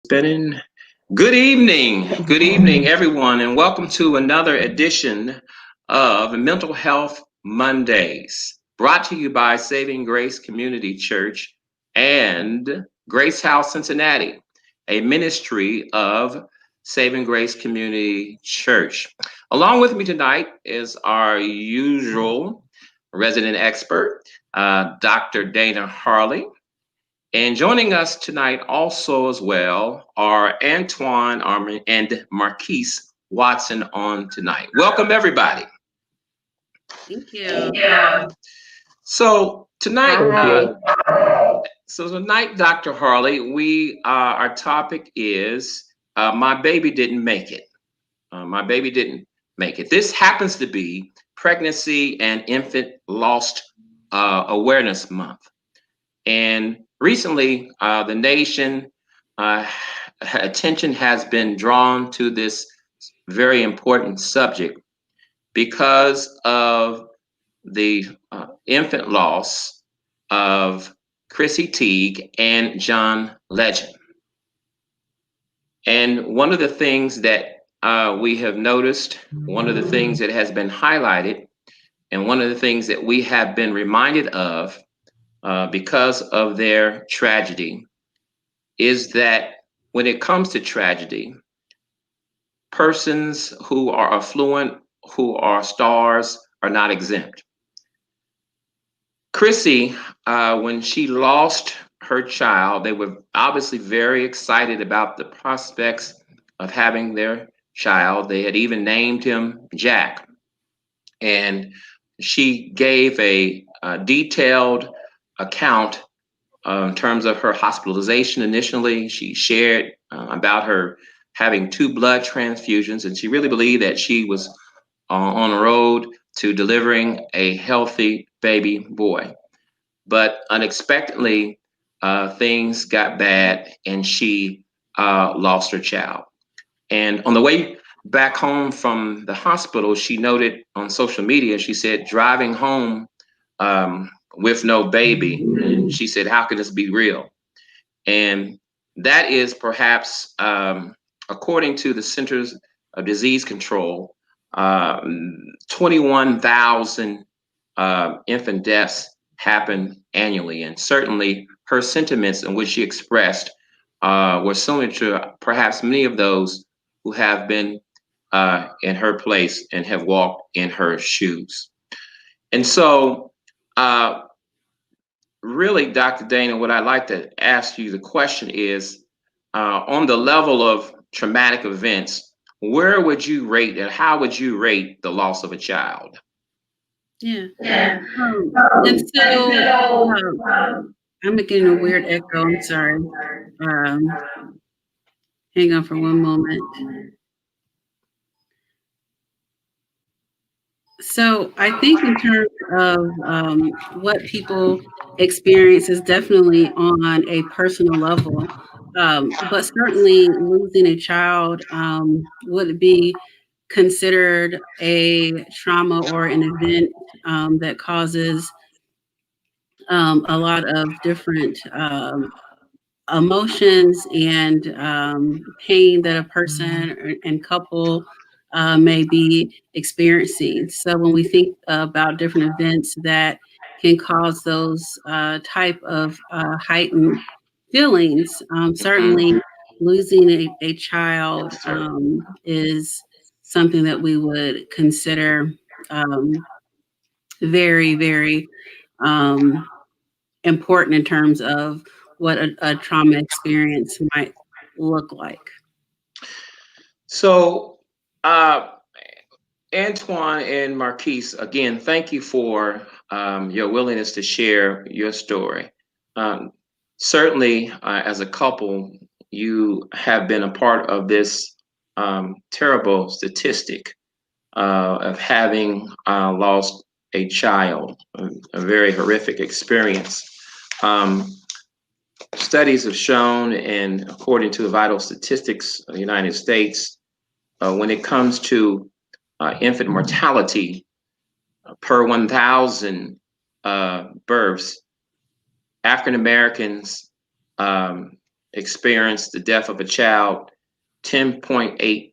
Spinning. Good evening, everyone, and welcome to another edition of Mental Health Mondays, brought to you by Saving Grace Community Church and Grace House Cincinnati, a ministry of Saving Grace Community Church. Along with me tonight is our usual resident expert, Dr. Dana Harley. And joining us tonight also as well are Antoine Armin and Marquise Watson on tonight. Welcome everybody. Thank you. So tonight, Hi. Dr. Harley, our topic is my baby didn't make it. My baby didn't make it. This happens to be Pregnancy and Infant Loss Awareness Month. And recently, the nation attention has been drawn to this very important subject because of the infant loss of Chrissy Teigen and John Legend. And one of the things that we have noticed, one of the things that has been highlighted, and one of the things that we have been reminded of because of their tragedy is that when it comes to tragedy, persons who are affluent, who are stars, are not exempt. Chrissy, when she lost her child, they were obviously very excited about the prospects of having their child. They had even named him Jack. And she gave a detailed account in terms of her hospitalization initially. She shared about her having 2 blood transfusions, and she really believed that she was on the road to delivering a healthy baby boy. But unexpectedly, things got bad, and she lost her child. And on the way back home from the hospital, she noted on social media, she said, driving home with no baby. And she said, how can this be real? And that is perhaps, according to the Centers of Disease Control, 21,000 infant deaths happen annually. And certainly her sentiments in which she expressed were similar to perhaps many of those who have been in her place and have walked in her shoes. And so, uh, really, Dr. Dana, what I'd like to ask you the question is on the level of traumatic events, where would you rate and how would you rate the loss of a child? Yeah. And so I'm getting a weird echo. I'm sorry. Um, Hang on for one moment. So I think in terms of what people experience is definitely on a personal level. But certainly losing a child would be considered a trauma or an event that causes a lot of different emotions and pain that a person and couple may be experiencing. So when we think about different events that can cause those type of heightened feelings, certainly Mhm. losing a child is something that we would consider um, very, very um, important in terms of what a trauma experience might look like. So, uh, Antoine and Marquise, again, thank you for your willingness to share your story. Um, Certainly, as a couple, you have been a part of this terrible statistic of having lost a child, a very horrific experience. Um, Studies have shown, and according to the vital statistics of the United States, when it comes to infant mortality per 1,000 births, African Americans experienced the death of a child 10.8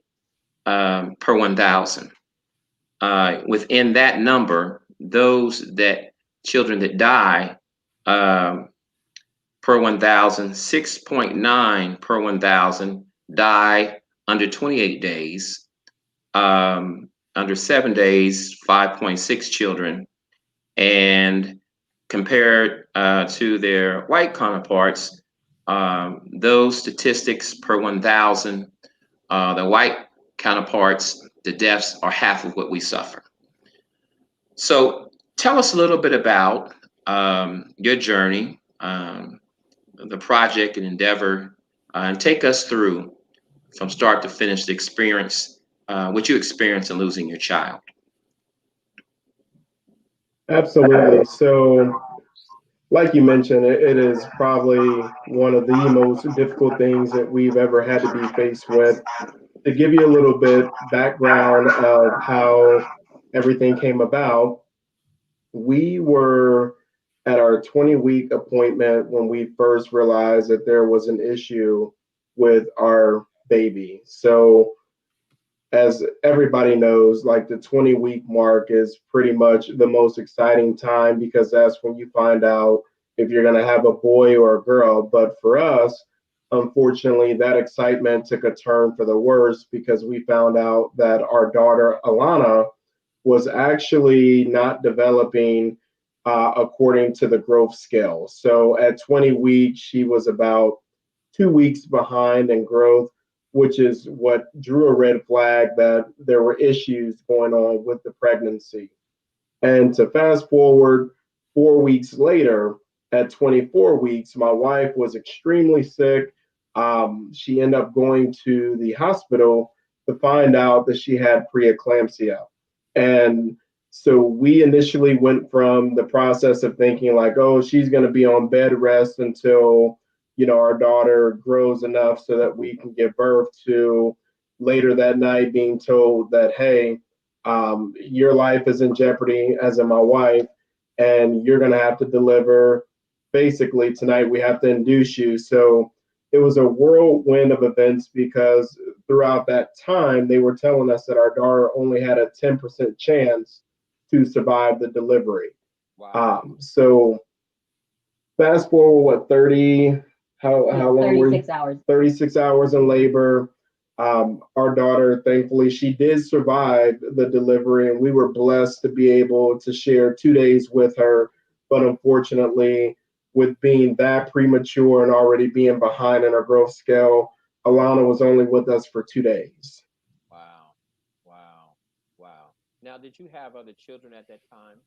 per 1,000. Within that number, those that children that die per 1,000, 6.9 per 1,000 die under 28 days. Under 7 days, 5.6 children. And compared to their white counterparts, those statistics per 1,000, the white counterparts, the deaths are half of what we suffer. So tell us a little bit about your journey, the project and endeavor, and take us through from start to finish the experience, what you experienced in losing your child. Absolutely. So, like you mentioned, it is probably one of the most difficult things that we've ever had to be faced with. To give you a little bit background of how everything came about, we were at our 20-week appointment when we first realized that there was an issue with our baby. So, as everybody knows, like the 20-week mark is pretty much the most exciting time because that's when you find out if you're going to have a boy or a girl. But for us, unfortunately, that excitement took a turn for the worse because we found out that our daughter, Alana, was actually not developing according to the growth scale. So at 20 weeks, she was about 2 weeks behind in growth, which is what drew a red flag that there were issues going on with the pregnancy. And to fast forward 4 weeks later, at 24 weeks, my wife was extremely sick. She ended up going to the hospital to find out that she had preeclampsia. And so we initially went from the process of thinking like, oh, she's going to be on bed rest until our daughter grows enough so that we can give birth, to later that night being told that, hey, your life is in jeopardy, as in my wife, and you're going to have to deliver. Basically, tonight we have to induce you. So it was a whirlwind of events because throughout that time, they were telling us that our daughter only had a 10% chance to survive the delivery. Wow. So fast forward, what, 30, how long were you? 36 hours. 36 hours in labor. Our daughter, thankfully, she did survive the delivery, and we were blessed to be able to share 2 days with her. But unfortunately, with being that premature and already being behind in our growth scale, Alana was only with us for 2 days. Wow. Wow. Wow. Now, did you have other children at that time?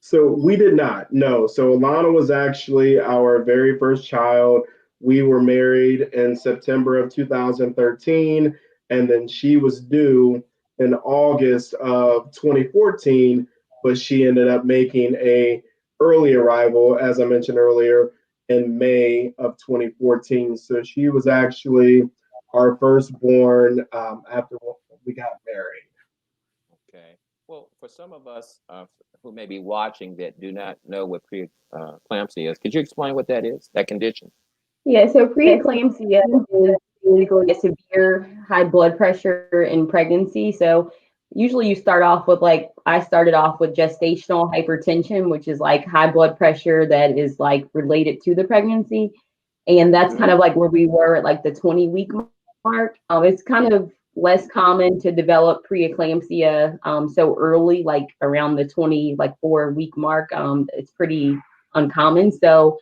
So we did not, no. So Alana was actually our very first child. We were married in September of 2013, and then she was due in August of 2014, but she ended up making a early arrival, as I mentioned earlier, in May of 2014. So she was actually our firstborn after we got married. Okay. Well, for some of us who may be watching that do not know what preeclampsia is, could you explain what that is, that condition? Yeah, so preeclampsia is basically a severe high blood pressure in pregnancy. So usually you start off with, like, I started off with gestational hypertension, which is like high blood pressure that is like related to the pregnancy. And that's kind of like where we were at like the 20-week mark. It's kind of less common to develop preeclampsia so early, like around the 4-week mark. It's pretty uncommon. So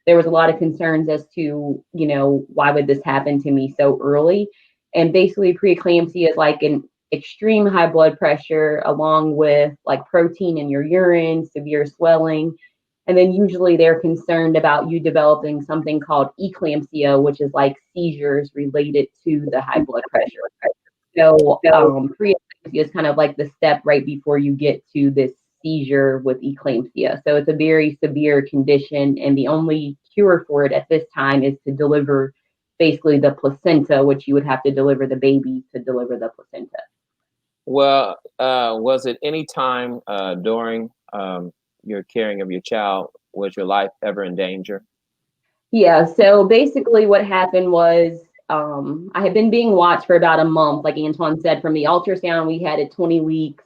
there was a lot of concerns as to, why would this happen to me so early? And basically preeclampsia is like an extreme high blood pressure along with like protein in your urine, severe swelling. And then usually they're concerned about you developing something called eclampsia, which is like seizures related to the high blood pressure. So preeclampsia is kind of like the step right before you get to this seizure with eclampsia. So it's a very severe condition, and the only cure for it at this time is to deliver basically the placenta, which you would have to deliver the baby to deliver the placenta. Well, was it any time during your caring of your child, was your life ever in danger? Yeah, so basically what happened was I had been being watched for about a month, like Antoine said, from the ultrasound we had at 20 weeks.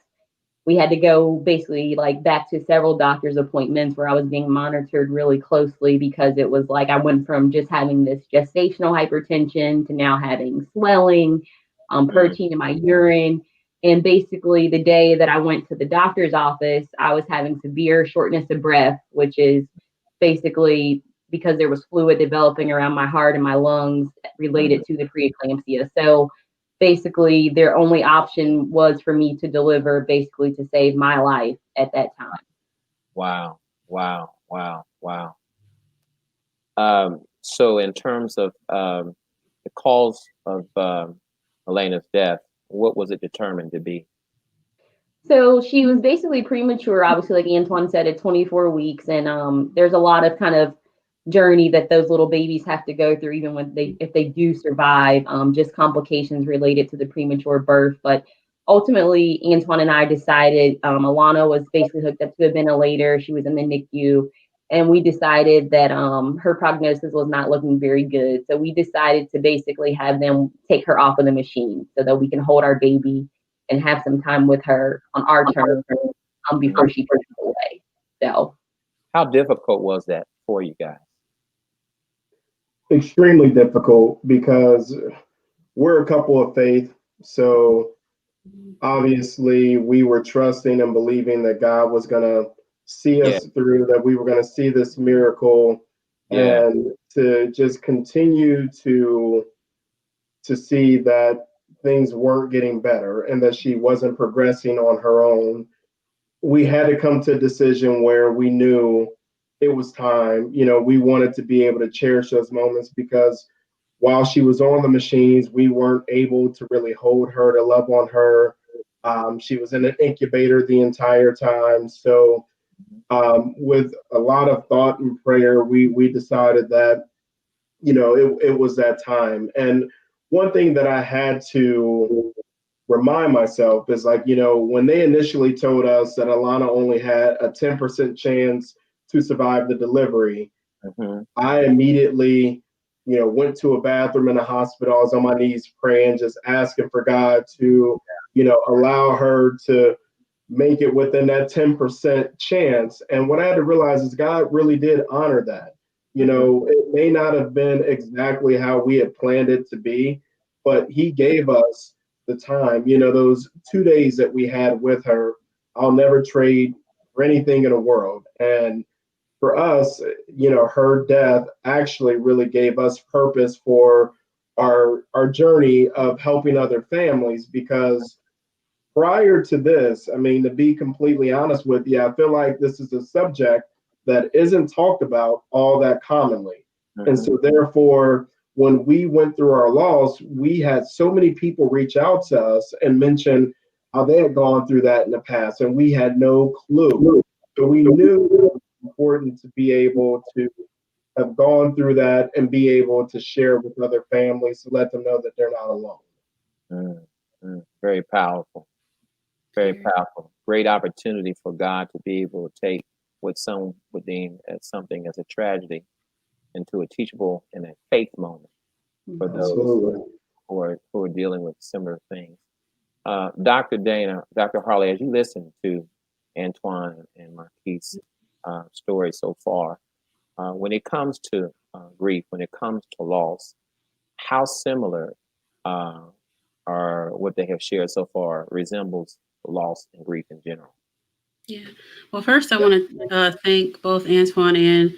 We had to go basically like back to several doctor's appointments where I was being monitored really closely because it was like I went from just having this gestational hypertension to now having swelling, protein in my urine. And basically, the day that I went to the doctor's office, I was having severe shortness of breath, which is basically because there was fluid developing around my heart and my lungs related to the preeclampsia. So basically their only option was for me to deliver basically to save my life at that time. Wow, wow, wow, wow. So in terms of the cause of Elena's death, what was it determined to be? So she was basically premature, obviously, like Antoine said, at 24 weeks. And there's a lot of kind of journey that those little babies have to go through, even when if they do survive, just complications related to the premature birth. But ultimately, Antoine and I decided Alana was basically hooked up to a ventilator. She was in the NICU. And we decided that her prognosis was not looking very good. So we decided to basically have them take her off of the machine so that we can hold our baby and have some time with her on our terms before she passes away. So, how difficult was that for you guys? Extremely difficult because we're a couple of faith. So obviously we were trusting and believing that God was going to see Yeah, us through, that we were going to see this miracle, yeah, and to just continue to see that things weren't getting better and that she wasn't progressing on her own. We had to come to a decision where we knew it was time. We wanted to be able to cherish those moments because while she was on the machines, we weren't able to really hold her, to love on her. She was in an incubator the entire time. So, with a lot of thought and prayer, we decided that it was that time. And one thing that I had to remind myself is like, when they initially told us that Alana only had a 10% chance to survive the delivery, I immediately, went to a bathroom in the hospital. I was on my knees praying, just asking for God to, allow her to make it within that 10% chance. And what I had to realize is God really did honor that. It may not have been exactly how we had planned it to be, but He gave us the time. Those 2 days that we had with her, I'll never trade for anything in the world. And for us, her death actually really gave us purpose for our journey of helping other families, because prior to this, I mean, to be completely honest with you, I feel like this is a subject that isn't talked about all that commonly. And so therefore, when we went through our loss, we had so many people reach out to us and mention how they had gone through that in the past, and we had no clue. So we knew it was important to be able to have gone through that and be able to share with other families to let them know that they're not alone. Very powerful. Very powerful. Great opportunity for God to be able to take what some would deem as something as a tragedy into a teachable and a faith moment for those who are dealing with similar things. Dr. Dana, Dr. Harley, as you listen to Antoine and Marquise' story so far, when it comes to grief, when it comes to loss, how similar are what they have shared so far resembles loss and grief in general? Yeah. Well, first, I want to thank both Antoine and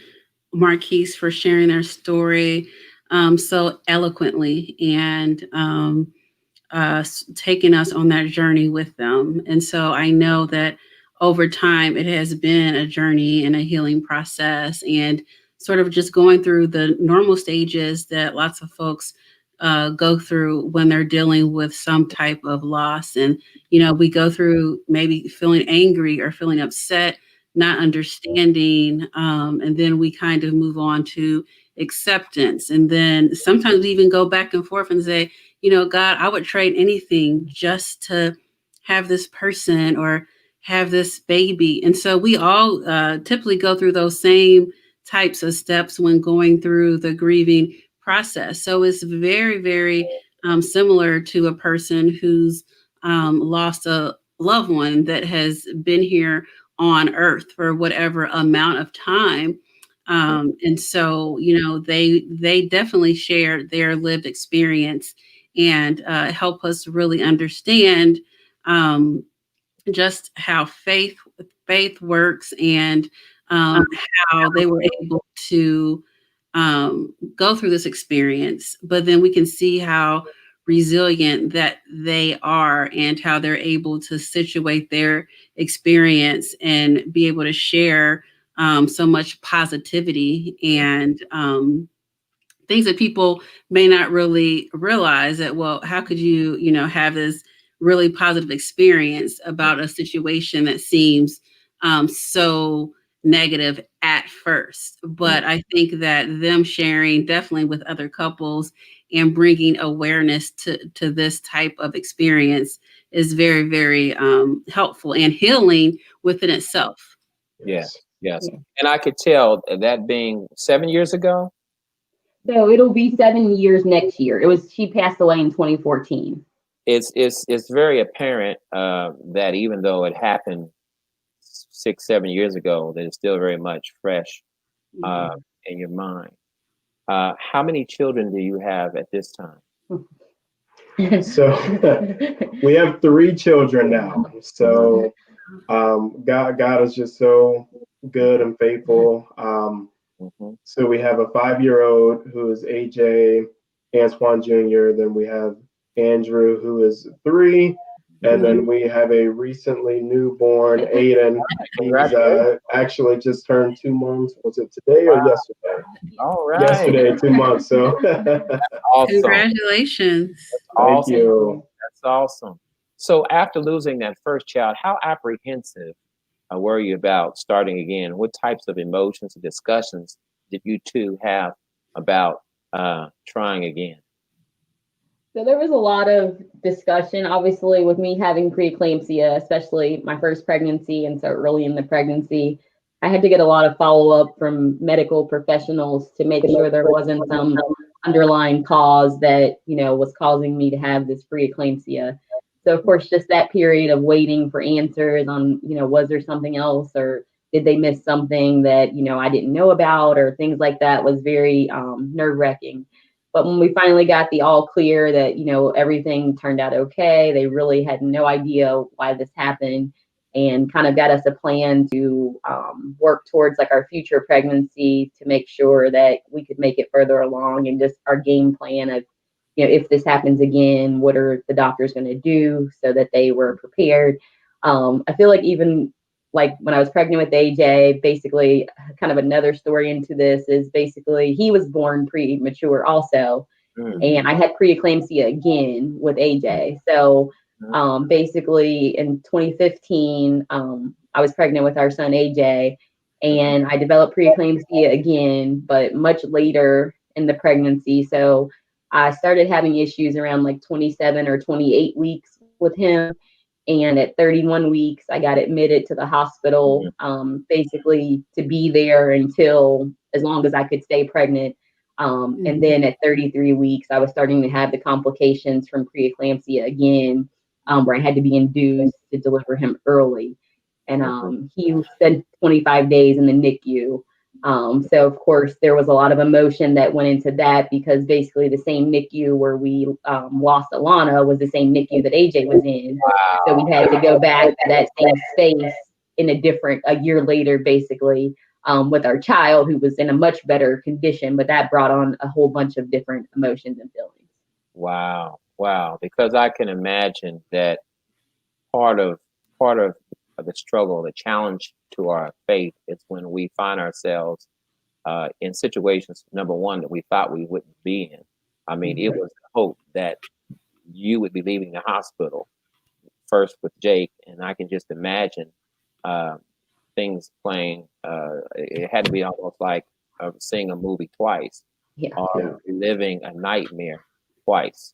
Marquise for sharing their story so eloquently and taking us on that journey with them. And so I know that over time, it has been a journey and a healing process, and sort of just going through the normal stages that lots of folks go through when they're dealing with some type of loss. And, we go through maybe feeling angry or feeling upset, not understanding. And then we kind of move on to acceptance. And then sometimes we even go back and forth and say, God, I would trade anything just to have this person or have this baby. And so we all typically go through those same types of steps when going through the grieving process. So it's very, very similar to a person who's lost a loved one that has been here on earth for whatever amount of time. And so, they definitely share their lived experience and help us really understand um, just how faith works and how they were able to go through this experience. But then we can see how resilient that they are and how they're able to situate their experience and be able to share so much positivity and things that people may not really realize that, well, how could you, have this really positive experience about a situation that seems so negative at first. But I think that them sharing definitely with other couples and bringing awareness to this type of experience is very, very helpful and healing within itself. Yes, yes. And I could tell that being 7 years ago. So it'll be 7 years next year. She passed away in 2014. It's very apparent that even though it happened 6-7 years ago, that it's still very much fresh in your mind. How many children do you have at this time? So we have 3 children now. So God is just so good and faithful. So we have a 5-year-old who is AJ Antoine Jr. Then we have Andrew, who is 3. And then we have a recently newborn Aiden. He's actually just turned 2 months. Was it today or yesterday? All right. Yesterday, 2 months. So awesome. Congratulations. Awesome. Thank you. That's awesome. So after losing that first child, how apprehensive were you about starting again? What types of emotions and discussions did you two have about trying again? So there was a lot of discussion, obviously, with me having preeclampsia, especially my first pregnancy. And so early in the pregnancy, I had to get a lot of follow-up from medical professionals to make sure there wasn't some underlying cause that, was causing me to have this preeclampsia. So of course, just that period of waiting for answers on, was there something else or did they miss something that, I didn't know about or things like that was very nerve-wracking. But when we finally got the all clear that, everything turned out okay, they really had no idea why this happened and kind of got us a plan to work towards like our future pregnancy to make sure that we could make it further along and just our game plan of, if this happens again, what are the doctors going to do so that they were prepared. I feel like even like when I was pregnant with AJ, basically kind of another story into this is basically he was born premature also. And I had preeclampsia again with AJ. So basically in 2015, I was pregnant with our son AJ and I developed preeclampsia again, but much later in the pregnancy. So I started having issues around like 27 or 28 weeks with him. And at 31 weeks, I got admitted to the hospital, basically to be there until as long as I could stay pregnant. And then at 33 weeks, I was starting to have the complications from preeclampsia again, where I had to be induced to deliver him early. And he spent 25 days in the NICU. So of course there was a lot of emotion that went into that because basically the same NICU where we lost Alana was the same NICU that AJ was in. Wow. So we had to go back to that same space in a year later, basically, with our child who was in a much better condition, but that brought on a whole bunch of different emotions and feelings. Wow. Because I can imagine that part of the struggle, the challenge to our faith is when we find ourselves in situations, number one, that we thought we wouldn't be in. I mean, it was hope that you would be leaving the hospital first with Jake, and I can just imagine things playing. It had to be almost like seeing a movie twice, or living a nightmare twice.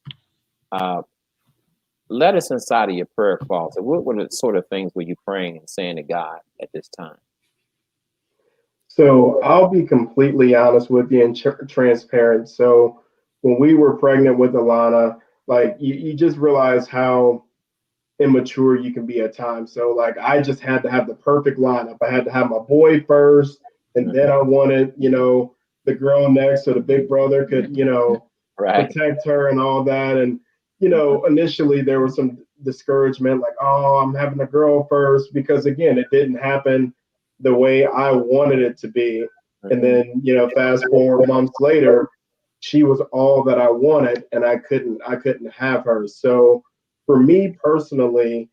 Let us inside of your prayer closet. What sort of things were you praying and saying to God at this time? So I'll be completely honest with you and transparent. So when we were pregnant with Alana, like you just realize how immature you can be at times. So like I just had to have the perfect lineup. I had to have my boy first, and then I wanted, the girl next so the big brother could, Right. protect her and all that. And, initially there was some discouragement, like, oh, I'm having a girl first, because again, it didn't happen the way I wanted it to be. And then, fast forward months later, she was all that I wanted, and I couldn't have her. So for me personally,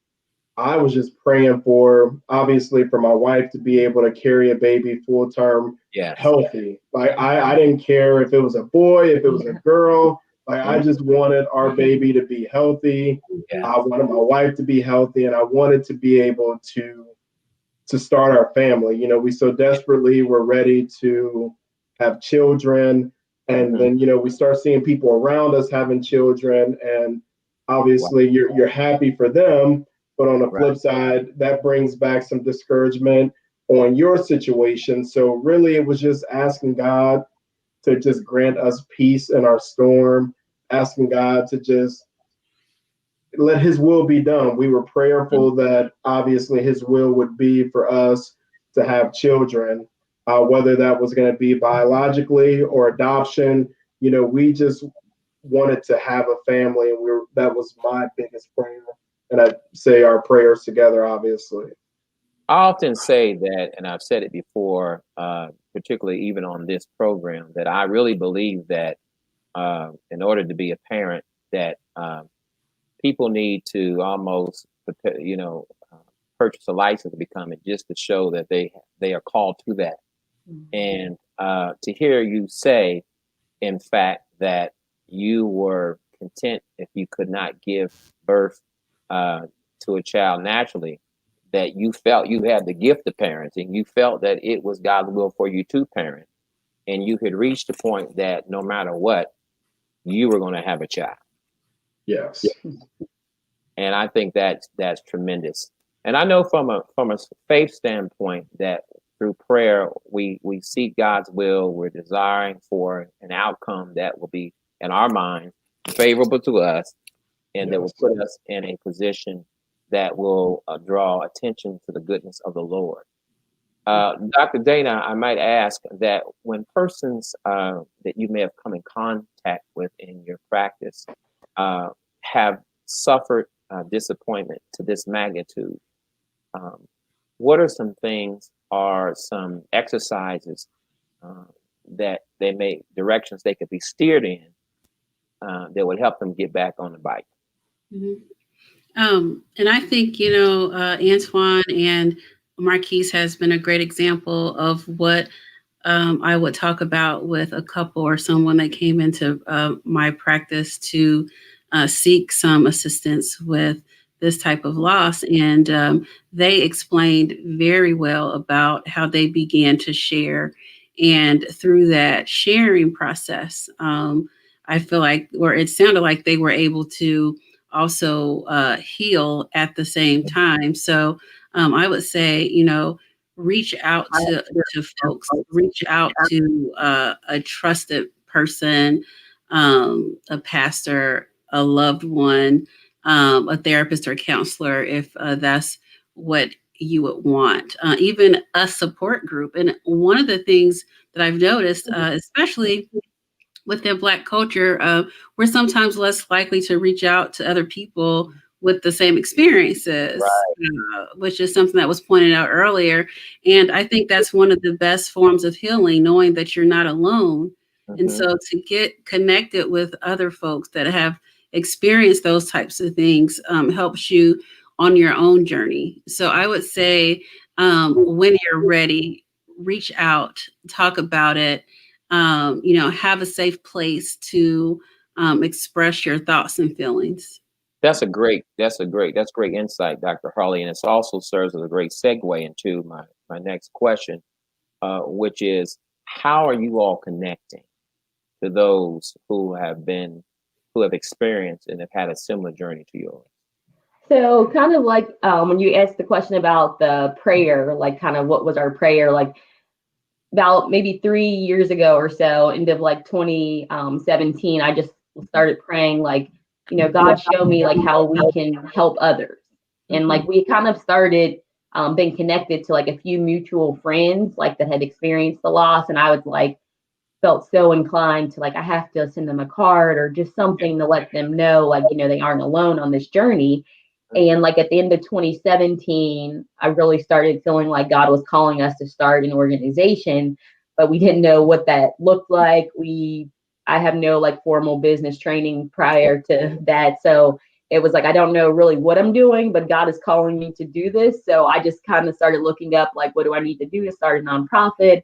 I was just praying for, obviously, for my wife to be able to carry a baby full term Yes. healthy. Like I didn't care if it was a boy, if it was a girl. Like I just wanted our baby to be healthy. Yes. I wanted my wife to be healthy, and I wanted to be able to start our family. We so desperately were ready to have children. And then, we start seeing people around us having children, and obviously you're happy for them. But on the flip side, that brings back some discouragement on your situation. So really it was just asking God to just grant us peace in our storm, asking God to just let his will be done. We were prayerful that obviously his will would be for us to have children, whether that was going to be biologically or adoption. We just wanted to have a family, and that was my biggest prayer. And I'd say our prayers together, obviously. I often say that, and I've said it before, particularly even on this program, that I really believe that in order to be a parent, that people need to almost, purchase a license to become it, just to show that they are called to that. And to hear you say, in fact, that you were content if you could not give birth to a child naturally, that you felt you had the gift of parenting, you felt that it was God's will for you to parent, and you had reached the point that no matter what, you were going to have a child. Yes. And I think that's tremendous. And I know from a faith standpoint that through prayer we seek God's will. We're desiring for an outcome that will be in our mind favorable to us, and that will put us in a position that will draw attention to the goodness of the Lord. Dr. Dana, I might ask that when persons that you may have come in contact with in your practice have suffered disappointment to this magnitude, what are some things or some exercises that directions they could be steered in that would help them get back on the bike? And I think, Antoine and Marquise has been a great example of what I would talk about with a couple or someone that came into my practice to seek some assistance with this type of loss. And they explained very well about how they began to share. And through that sharing process, I feel like, or it sounded like they were able to also heal at the same time. So I would say, reach out to folks, reach out to a trusted person, a pastor, a loved one, a therapist or counselor, if that's what you would want, even a support group. And one of the things that I've noticed, especially within Black culture, we're sometimes less likely to reach out to other people with the same experiences, which is something that was pointed out earlier. And I think that's one of the best forms of healing, knowing that you're not alone. And so to get connected with other folks that have experienced those types of things helps you on your own journey. So I would say when you're ready, reach out, talk about it, have a safe place to express your thoughts and feelings. That's great insight, Dr. Harley. And it also serves as a great segue into my next question, which is, how are you all connecting to those who have experienced and have had a similar journey to yours? So kind of like when you asked the question about the prayer, like kind of what was our prayer, like about maybe 3 years ago or so, end of like 2017, I just started praying, like, God, show me like how we can help others. And like we kind of started being connected to like a few mutual friends like that had experienced the loss. And I was like, felt so inclined to like, I have to send them a card or just something to let them know, like, they aren't alone on this journey. And like at the end of 2017, I really started feeling like God was calling us to start an organization, but we didn't know what that looked like. I have no like formal business training prior to that. So it was like, I don't know really what I'm doing, but God is calling me to do this. So I just kind of started looking up, like, what do I need to do to start a nonprofit?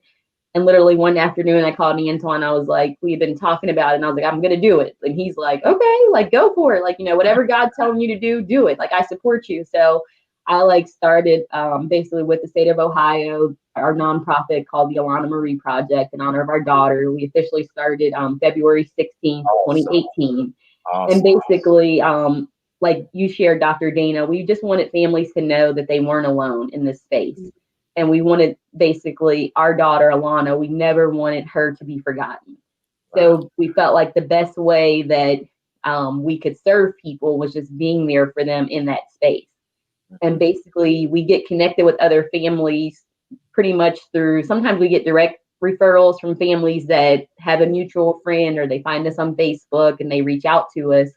And literally one afternoon, I called Antoine. I was like, we had been talking about it. And I was like, I'm going to do it. And he's like, okay, like, go for it. Like, whatever God's telling you to do it. Like, I support you. So I like started basically with the state of Ohio, our nonprofit called the Alana Marie Project in honor of our daughter. We officially started February 16th, 2018. Awesome. And basically, like you shared, Dr. Dana, we just wanted families to know that they weren't alone in this space. And we wanted basically our daughter, Alana, we never wanted her to be forgotten. So we felt like the best way that we could serve people was just being there for them in that space. And basically we get connected with other families pretty much through, sometimes we get direct referrals from families that have a mutual friend or they find us on Facebook and they reach out to us.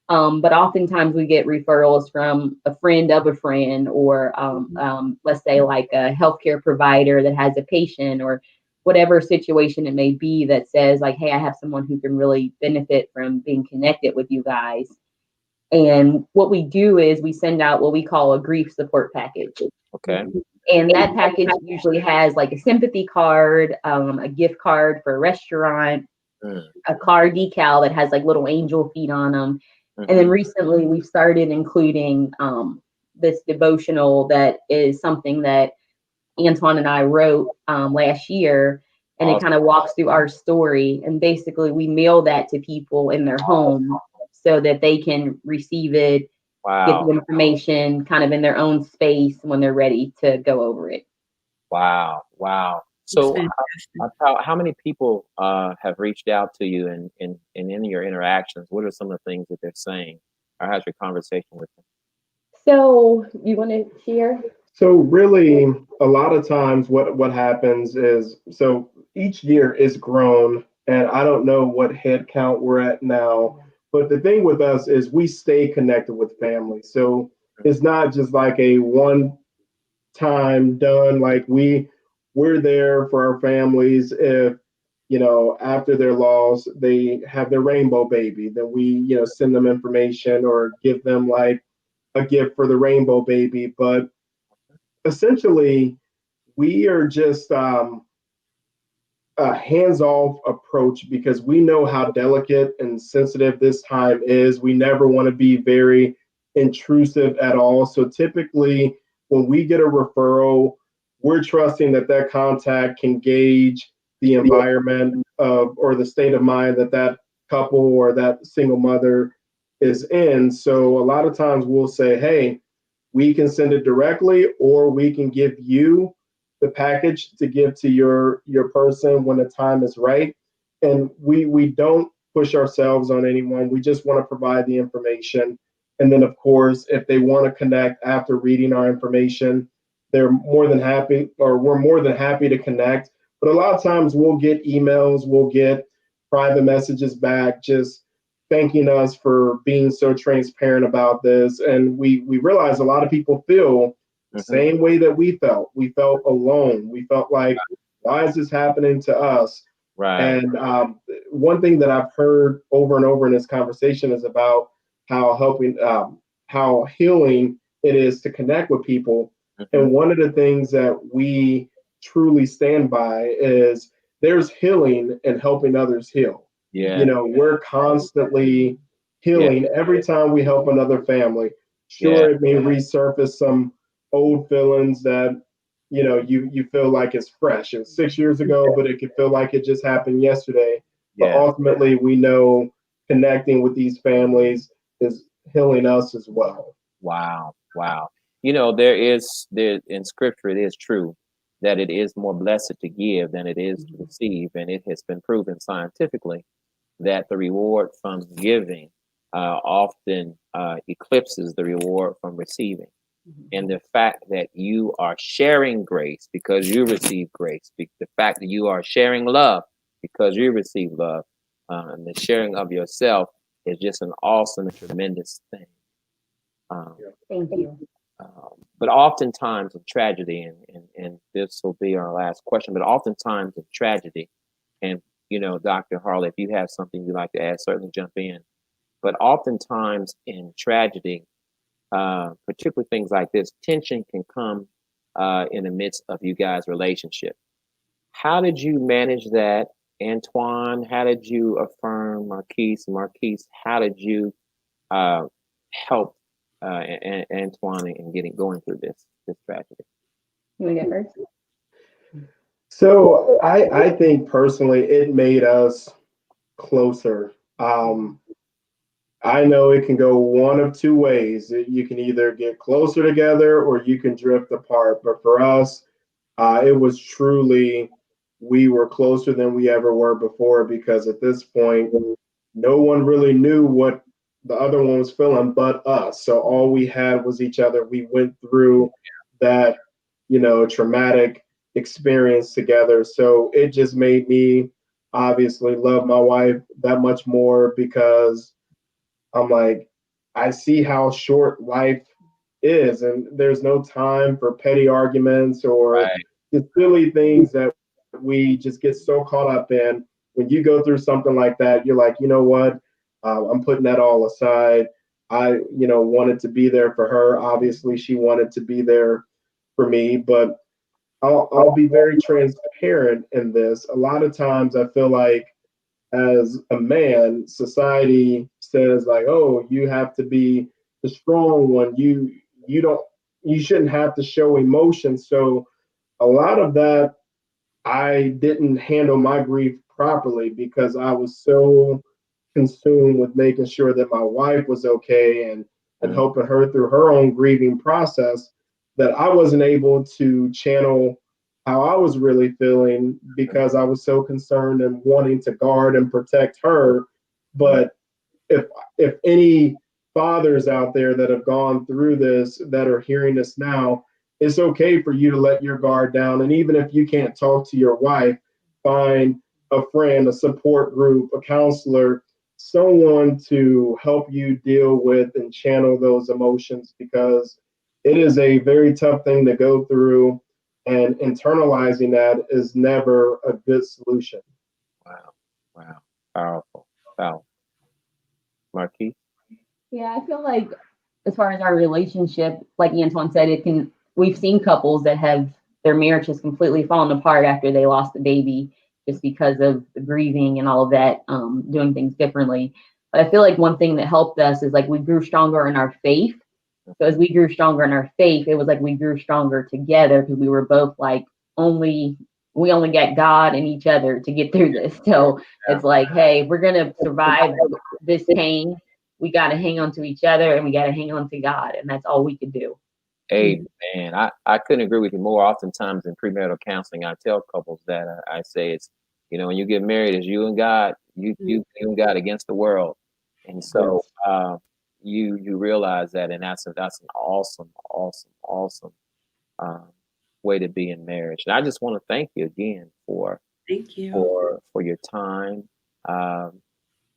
But oftentimes we get referrals from a friend of a friend, or let's say like a healthcare provider that has a patient, or whatever situation it may be that says like, hey, I have someone who can really benefit from being connected with you guys. And what we do is we send out what we call a grief support package. Okay. And that package usually has like a sympathy card, a gift card for a restaurant, a car decal that has like little angel feet on them. And then recently we've started including this devotional that is something that Antoine and I wrote last year. And it kind of walks through our story. And basically we mail that to people in their home so that they can receive it, get the information kind of in their own space when they're ready to go over it. Wow. So how many people have reached out to you in your interactions? What are some of the things that they're saying? Or how's your conversation with them? So you want to share? So really, a lot of times what happens is, so each year is grown, and I don't know what head count we're at now, but the thing with us is we stay connected with family. So it's not just like a one time done, like we're there for our families. If after their loss they have their rainbow baby, then we send them information or give them like a gift for the rainbow baby. But essentially we are just a hands-off approach because we know how delicate and sensitive this time is. We never want to be very intrusive at all. So typically when we get a referral, we're trusting that contact can gauge the environment of or the state of mind that couple or that single mother is in. So a lot of times we'll say, hey, we can send it directly, or we can give you the package to give to your person when the time is right. And we don't push ourselves on anyone. We just want to provide the information. And then of course, if they want to connect after reading our information, they're more than happy, or we're more than happy to connect. But a lot of times we'll get emails, we'll get private messages back, just thanking us for being so transparent about this. And we realize a lot of people feel the same way that we felt. We felt alone. We felt like, why is this happening to us? Right. And one thing that I've heard over and over in this conversation is about how healing it is to connect with people. And one of the things that we truly stand by is there's healing in helping others heal. Yeah. We're constantly healing every time we help another family. Sure, it may resurface some old feelings that you feel like it's fresh. It was 6 years ago, but it could feel like it just happened yesterday. But ultimately, we know connecting with these families is healing us as well. Wow. There in scripture, it is true that it is more blessed to give than it is to receive. And it has been proven scientifically that the reward from giving often eclipses the reward from receiving. And the fact that you are sharing grace because you receive grace, the fact that you are sharing love because you receive love, and the sharing of yourself is just an awesome and tremendous thing. Thank you. But oftentimes in tragedy, and this will be our last question, but oftentimes in tragedy, and Dr. Harley, if you have something you'd like to add, certainly jump in. But oftentimes in tragedy, particularly things like this, tension can come in the midst of you guys' relationship. How did you manage that, Antoine? How did you affirm Marquise? Marquise, how did you help Antoine in going through this tragedy? You want to go first? So I think personally it made us closer. I know it can go one of two ways. You can either get closer together or you can drift apart. But for us, it was truly, we were closer than we ever were before, because at this point, no one really knew what the other one was feeling but us. So all we had was each other. We went through that, traumatic experience together. So it just made me obviously love my wife that much more, because I'm like, I see how short life is, and there's no time for petty arguments or just silly things that we just get so caught up in. When you go through something like that, you're like, you know what? I'm putting that all aside. I, wanted to be there for her. Obviously, she wanted to be there for me, but I'll be very transparent in this. A lot of times I feel like as a man, society says like, oh, you have to be the strong one. You shouldn't have to show emotion. So a lot of that, I didn't handle my grief properly because I was so consumed with making sure that my wife was okay and helping her through her own grieving process, that I wasn't able to channel how I was really feeling, because I was so concerned and wanting to guard and protect her. But if any fathers out there that have gone through this that are hearing this now, it's okay for you to let your guard down. And even if you can't talk to your wife, find a friend, a support group, a counselor, someone to help you deal with and channel those emotions, because it is a very tough thing to go through, and internalizing that is never a good solution. Wow. Powerful. Marquis? Yeah, I feel like as far as our relationship, like Antoine said, we've seen couples that have their marriage has completely fallen apart after they lost the baby, just because of the grieving and all of that, doing things differently. But I feel like one thing that helped us is like we grew stronger in our faith. So as we grew stronger in our faith, it was like we grew stronger together, because we were both like we only got God and each other to get through this. So it's like, hey, we're gonna survive this pain. We got to hang on to each other, and we got to hang on to God, and that's all we could do. Amen. I couldn't agree with you more. Oftentimes in premarital counseling, I tell couples that I say it's, when you get married, it's you and God, you and God against the world. And so you realize that, and that's an awesome way to be in marriage. And I just want to thank you again for your time.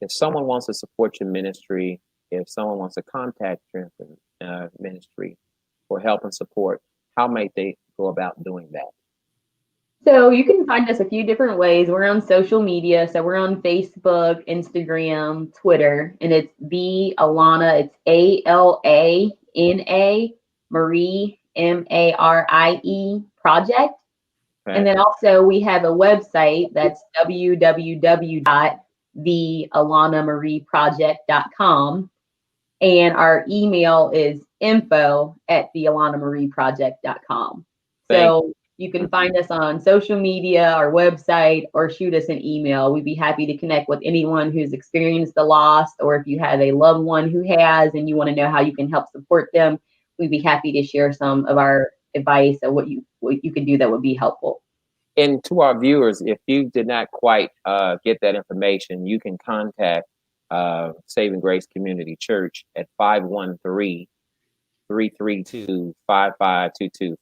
If someone wants to support your ministry, if someone wants to contact your ministry for help and support, how might they go about doing that? So you can find us a few different ways. We're on social media. So we're on Facebook, Instagram, Twitter, and it's the Alana. It's ALANA Marie MARIE Project. Okay. And then also we have a website that's www.thealanamarieproject.com. And our email is info@thealanamarieproject.com. So you can find us on social media, our website, or shoot us an email. We'd be happy to connect with anyone who's experienced the loss, or if you have a loved one who has and you want to know how you can help support them, we'd be happy to share some of our advice or what you could do that would be helpful. And to our viewers, if you did not quite get that information, you can contact Saving Grace Community Church at 513-332-5522,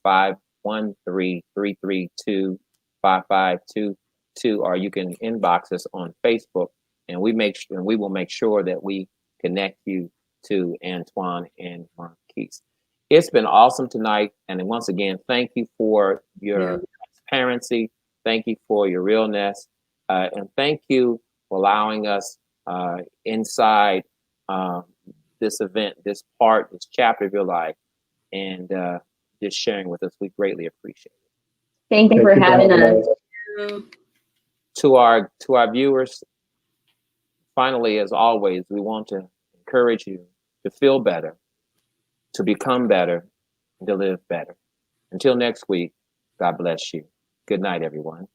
513-332-5522, or you can inbox us on Facebook, and we will make sure that we connect you to Antoine and Marquise. It's been awesome tonight, and once again, thank you for your transparency. Thank you for your realness, and thank you for allowing us inside this event, this chapter of your life, and just sharing with us. We greatly appreciate it. Thank you for having us. To our viewers, finally, as always, we want to encourage you to feel better, to become better, and to live better. Until next week, God bless you. Good night, everyone.